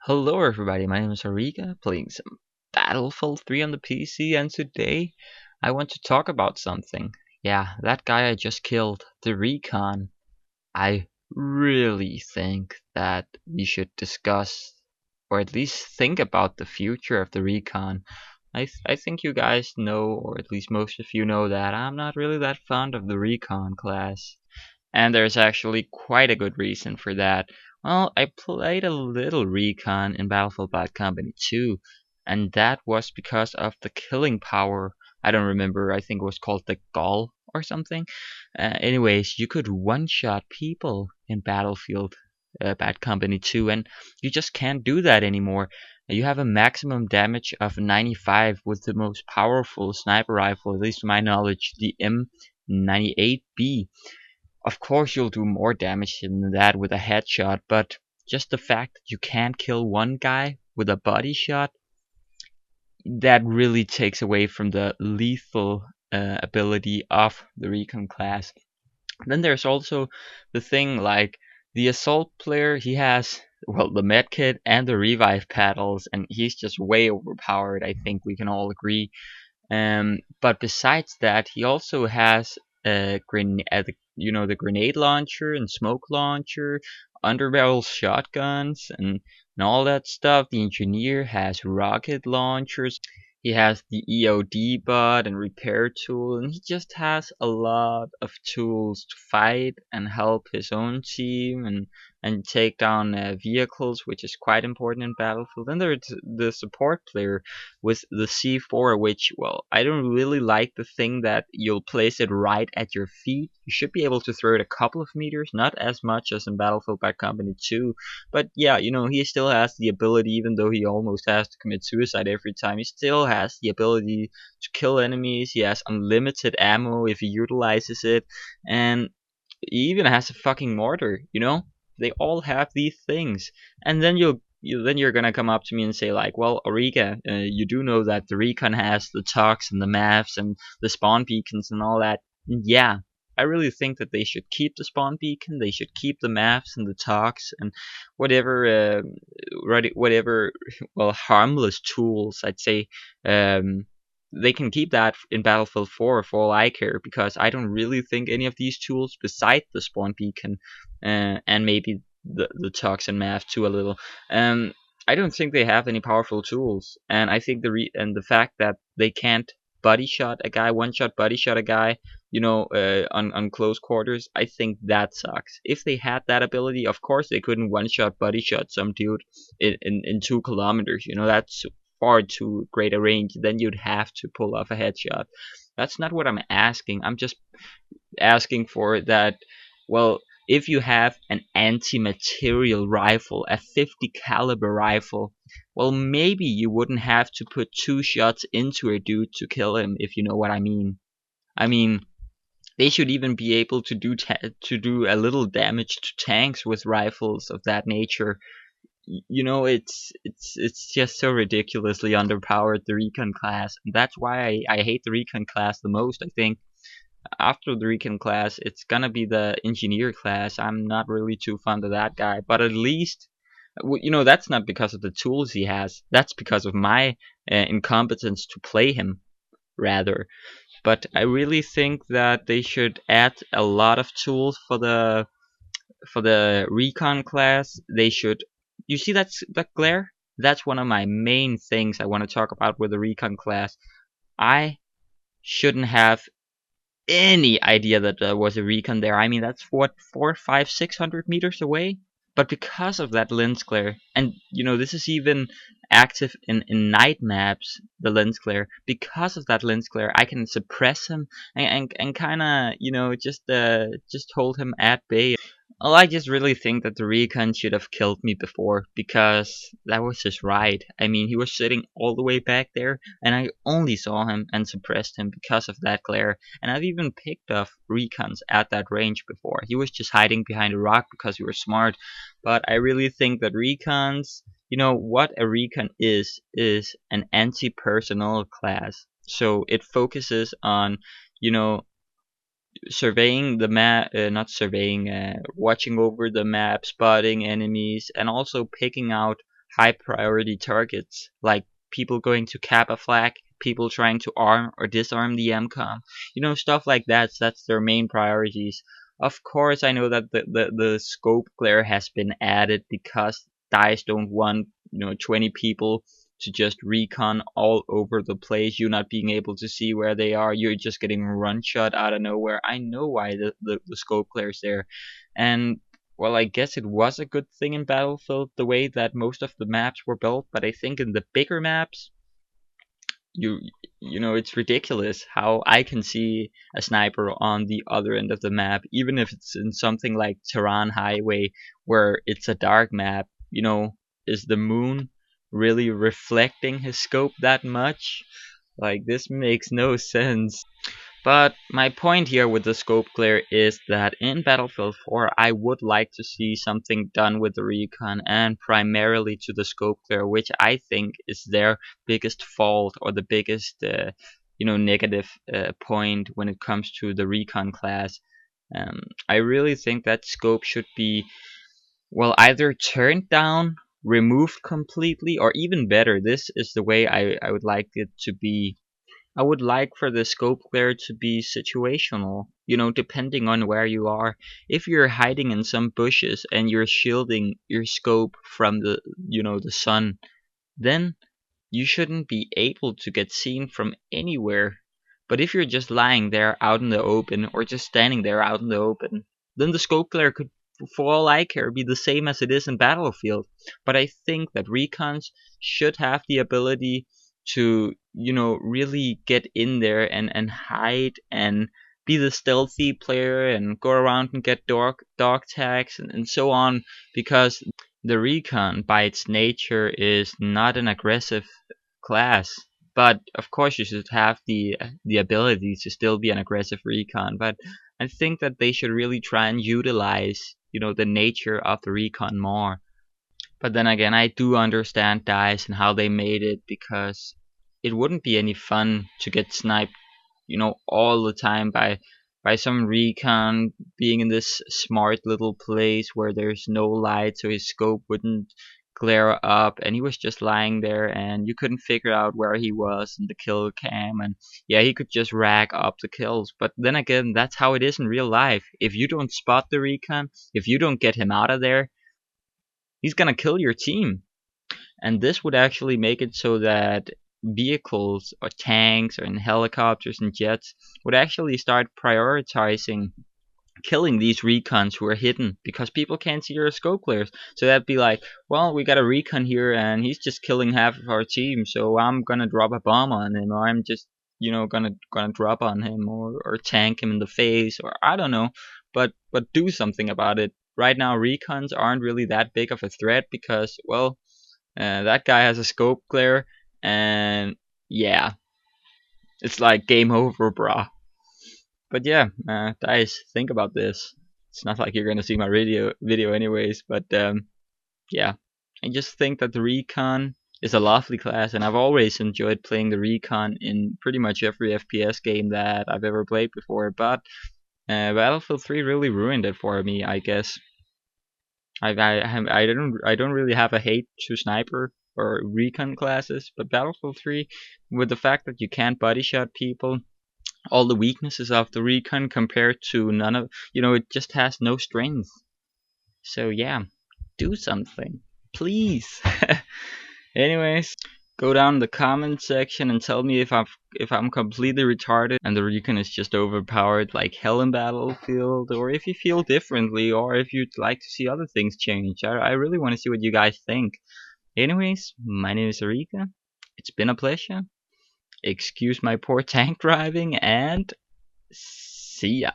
Hello everybody, my name is Auriga, playing some Battlefield 3 on the PC, and today I want to talk about something. Yeah, that guy I just killed, the Recon. I really think that we should discuss, or at least think about the future of the Recon. I think you guys know, or at least most of you know, that I'm not really that fond of the Recon class. And there's actually quite a good reason for that. Well, I played a little Recon in Battlefield Bad Company 2, and that was because of the killing power. I don't remember, I think it was called the Gall or something. Anyways, you could one-shot people in Battlefield Bad Company 2, and you just can't do that anymore. You have a maximum damage of 95 with the most powerful sniper rifle, at least to my knowledge, the M98B. Of course, you'll do more damage than that with a headshot, but just the fact that you can't kill one guy with a body shot, that really takes away from the lethal ability of the Recon class. Then there's also the thing like the assault player, he has, well, the medkit and the revive paddles, and he's just way overpowered. I think we can all agree. But besides that, he also has a grenade, the grenade launcher and smoke launcher, underbarrel shotguns, and all that stuff. The engineer has rocket launchers. He has the EOD bot and repair tool, and he just has a lot of tools to fight and help his own team and take down vehicles, which is quite important in Battlefield. Then there's the support player with the C4, which, well, I don't really like the thing that you'll place it right at your feet. You should be able to throw it a couple of meters, not as much as in Battlefield Bad Company 2. But yeah, he still has the ability, even though he almost has to commit suicide every time, he still has the ability to kill enemies. He has unlimited ammo if he utilizes it, and he even has a fucking mortar. They all have these things. And then you're gonna come up to me and say like, well, Auriga, you do know that the Recon has the tugs and the maps and the spawn beacons and all that. And yeah, I really think that they should keep the spawn beacon, they should keep the maps and the tugs and whatever, whatever, well, harmless tools, I'd say. Um, they can keep that in Battlefield 4 for all I care, because I don't really think any of these tools, beside the spawn beacon and maybe the tugs and math too a little, um, I don't think they have any powerful tools. And I think the fact that they can't body shot a guy, one shot body shot a guy, on close quarters, I think that sucks. If they had that ability, of course they couldn't one shot body shot some dude in 2 kilometers. That's far too great a range. Then you'd have to pull off a headshot. That's not what I'm asking. I'm just asking for that. Well, if you have an anti-material rifle, a 50 caliber rifle, well, maybe you wouldn't have to put 2 shots into a dude to kill him, if you know what I mean. I mean, they should even be able to do a little damage to tanks with rifles of that nature. It's just so ridiculously underpowered, the Recon class, and that's why I hate the Recon class the most. I think after the Recon class, it's gonna be the engineer class. I'm not really too fond of that guy, but at least, that's not because of the tools he has. That's because of my incompetence to play him, rather. But I really think that they should add a lot of tools for the Recon class. They should. You see that glare? That's one of my main things I want to talk about with the Recon class. I shouldn't have any idea that there was a Recon there. I mean, that's what, 4, 5, 600 meters away. But because of that lens glare, and this is even active in night maps, the lens glare. Because of that lens glare, I can suppress him and kind of just hold him at bay. Well, I just really think that the Recon should have killed me before, because that was his right. I mean, he was sitting all the way back there, and I only saw him and suppressed him because of that glare. And I've even picked off Recons at that range before. He was just hiding behind a rock because we were smart. But I really think that Recons, what a Recon is an anti-personnel class. So it focuses on, you know, surveying the map, not surveying, watching over the map, spotting enemies, and also picking out high priority targets, like people going to cap a flag, people trying to arm or disarm the MCOM, stuff like that. That's their main priorities. Of course, I know that the scope glare has been added because DICE don't want 20 people to just recon all over the place. You not being able to see where they are. You're just getting run shot out of nowhere. I know why the scope glare's there, and well, I guess it was a good thing in Battlefield the way that most of the maps were built, but I think in the bigger maps, you it's ridiculous how I can see a sniper on the other end of the map, even if it's in something like Tehran Highway where it's a dark map. Is the moon really reflecting his scope that much? Like, this makes no sense. But my point here with the scope glare is that in Battlefield 4, I would like to see something done with the recon and primarily to the scope glare, which I think is their biggest fault or the biggest, negative point when it comes to the recon class. I really think that scope should be, well, either turned down, removed completely, or even better, this is the way I would like it to be. I would like for the scope glare to be situational, depending on where you are. If you're hiding in some bushes and you're shielding your scope from the sun, then you shouldn't be able to get seen from anywhere. But if you're just lying there out in the open or just standing there out in the open, then the scope glare could, for all I care, be the same as it is in Battlefield. But I think that recons should have the ability to, really get in there and hide and be the stealthy player and go around and get dog tags and so on, because the recon by its nature is not an aggressive class. But of course, you should have the ability to still be an aggressive recon. But I think that they should really try and utilize the nature of the recon more. But then again, I do understand DICE and how they made it, because it wouldn't be any fun to get sniped all the time by some recon being in this smart little place where there's no light, so his scope wouldn't glare up, and he was just lying there, and you couldn't figure out where he was in the kill cam, and yeah, he could just rack up the kills. But then again, that's how it is in real life. If you don't spot the recon, if you don't get him out of there, he's gonna kill your team. And this would actually make it so that vehicles or tanks or helicopters and jets would actually start prioritizing killing these recons who are hidden, because people can't see your scope glares. So that'd be like, well, we got a recon here and he's just killing half of our team, so I'm gonna drop a bomb on him, or I'm just gonna drop on him, or tank him in the face, or I don't know, but do something about it. Right now, recons aren't really that big of a threat because, well, that guy has a scope glare, and yeah, it's like game over, brah. But yeah, guys, think about this. It's not like you're gonna see my video anyways, but yeah, I just think that the Recon is a lovely class, and I've always enjoyed playing the Recon in pretty much every FPS game that I've ever played before. But Battlefield 3 really ruined it for me, I guess. I don't really have a hate to sniper or recon classes, but Battlefield 3, with the fact that you can't body shot people, all the weaknesses of the recon compared to none of, it just has no strength. So yeah, do something, please. Anyways, go down in the comment section and tell me if I'm completely retarded and the recon is just overpowered like hell in Battlefield, or if you feel differently, or if you'd like to see other things change. I really want to see what you guys think. Anyways, my name is Auriga. It's been a pleasure. Excuse my poor tank driving, and see ya.